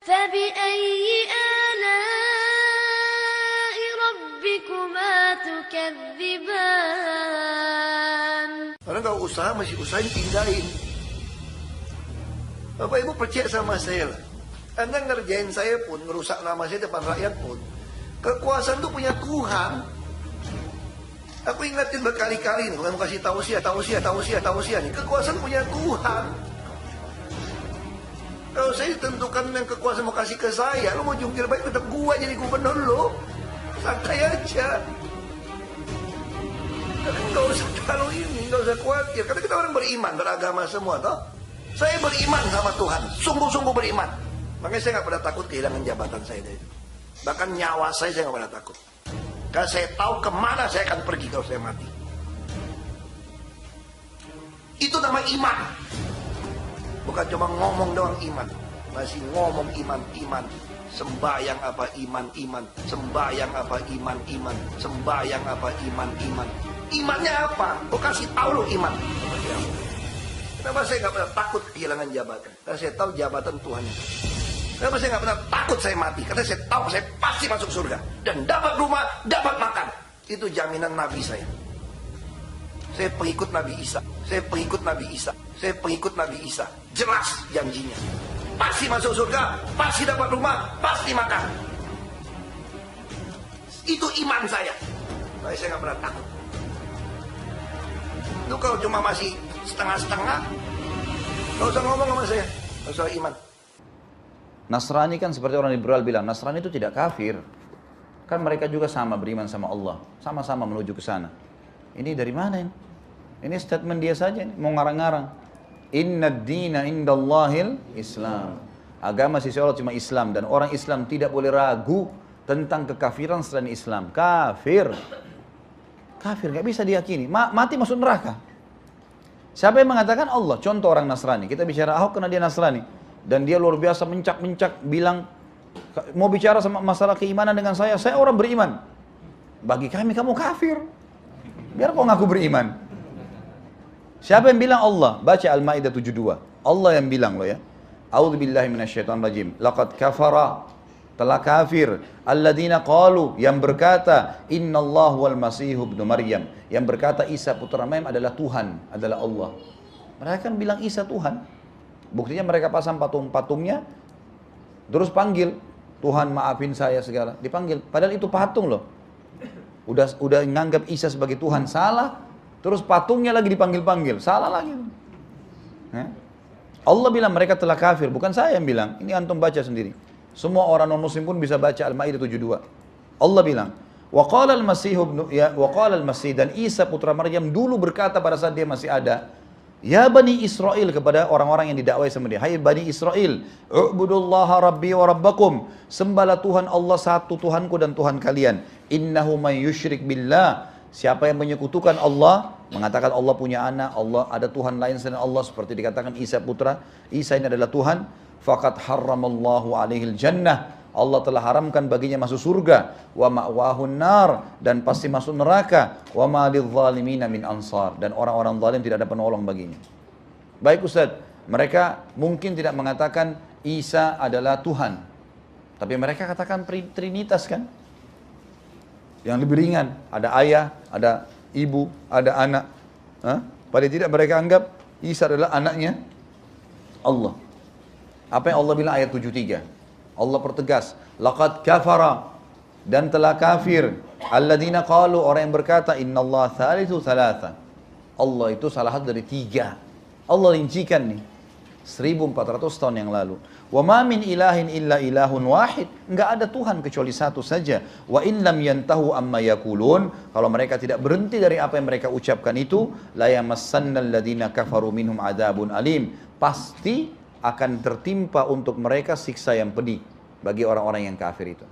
فبأي آلاء ربكما تكذبان. Orang kalau usaha masih usahain pindahin. Bapak Ibu percaya sama saya lah. Anda ngerjain saya pun, ngerusak nama saya depan rakyat pun. Kekuasaan itu punya Tuhan. Aku ingatin berkali-kali nih, bukan mau kasih tausiah nih. Kekuasaan punya Tuhan. Kalau saya ditentukan yang kekuasaan mau kasih ke saya, lo mau jungkir baik tetap gua jadi gubernur lo. Santai aja. Nggak usah terlalu ini, nggak usah khawatir. Karena kita orang beriman, beragama semua, toh. Saya beriman sama Tuhan, sungguh-sungguh beriman. Makanya saya nggak pernah takut kehilangan jabatan saya dari itu. Bahkan nyawa saya nggak pernah takut. Karena saya tahu kemana saya akan pergi kalau saya mati. Itu nama iman. Bukan cuma ngomong doang iman. Masih ngomong iman. Sembahyang apa iman. Sembahyang apa iman. Sembahyang apa iman. Imannya apa? Kau kasih tahu lo iman. Kenapa saya nggak pernah takut kehilangan jabatan? Karena saya tahu jabatan Tuhan. Kenapa saya nggak pernah takut saya mati? Karena saya tahu saya pasti masuk surga. Dan dapat rumah, dapat makan. Itu jaminan Nabi saya. Saya pengikut Nabi Isa. Saya pengikut Nabi Isa. Jelas janjinya. Pasti masuk surga, pasti dapat rumah, pasti makan. Itu iman saya. Makanya saya nggak pernah takut. Itu kalau cuma masih setengah-setengah, nggak usah ngomong sama saya. Nggak usah iman. Nasrani kan seperti orang liberal bilang, Nasrani itu tidak kafir. Kan mereka juga sama beriman sama Allah. Sama-sama menuju ke sana. Ini dari mana ini? Ini statement dia saja, mau ngarang-ngarang. Inna ad-dina indallahil Islam. Agama sisi Allah cuma Islam. Dan orang Islam tidak boleh ragu tentang kekafiran selain Islam. Kafir, gak bisa diyakini. Mati masuk neraka. Siapa yang mengatakan? Allah. Contoh orang Nasrani. Kita bicara Ahok karena dia Nasrani. Dan dia luar biasa mencak-mencak bilang, mau bicara sama masalah keimanan dengan saya orang beriman. Bagi kami kamu kafir. Biar kau ngaku beriman. Siapa yang bilang? Allah. Baca Al-Ma'idah 72. Allah yang bilang loh ya. A'udzubillahi minasyaitonirrajim. Laqad kafara, telah kafir, alladzina qalu, yang berkata, innallahu wal masihu ibnu Maryam, yang berkata Isa putra Maryam adalah Tuhan, adalah Allah. Mereka kan bilang Isa Tuhan. Buktinya mereka pasang patung-patungnya, terus panggil, Tuhan maafin saya segala, dipanggil. Padahal itu patung loh. Udah nganggap Isa sebagai Tuhan, salah. Terus patungnya lagi dipanggil-panggil, salah lagi. Allah bilang mereka telah kafir, bukan saya yang bilang. Ini antum baca sendiri. Semua orang non-muslim pun bisa baca Al-Ma'idah 72. Allah bilang, wa qala al-Masih dan Isa putra Maryam dulu berkata pada saat dia masih ada, ya Bani Israel, kepada orang-orang yang didakwai sama dia, hai Bani Israel, u'budullaha rabbi wa rabbakum, sembahlah Tuhan Allah satu, Tuhanku dan Tuhan kalian. Innahu man yusyrik billah, siapa yang menyekutukan Allah, mengatakan Allah punya anak, Allah ada Tuhan lain selain Allah, seperti dikatakan Isa putra, Isa ini adalah Tuhan, faqad harramallahu alaihil jannah, Allah telah haramkan baginya masuk surga, wa ma'wahun nar, dan pasti masuk neraka, wa ma lidzalimina min ansar, dan orang-orang zalim tidak ada penolong baginya. Baik Ustaz, mereka mungkin tidak mengatakan Isa adalah Tuhan, tapi mereka katakan Trinitas kan? Yang lebih ringan, ada ayah, ada ibu, ada anak. Paling tidak mereka anggap Isa adalah anaknya Allah. Apa yang Allah bilang ayat 73? Allah pertegas, laqad kafara, dan telah kafir, alladzina qalu, orang yang berkata innallaha thalithu thalatha, Allah itu salah satu dari tiga. Allah rincikan nih 1400 tahun yang lalu. Wa ma min ilahin illa ilahun wahid, enggak ada Tuhan kecuali satu saja. Wa in lam yantahu amma yaqulun, kalau mereka tidak berhenti dari apa yang mereka ucapkan itu, la yamassannal ladzina kafaru minhum adzabun alim, pasti akan tertimpa untuk mereka siksa yang pedih bagi orang-orang yang kafir itu.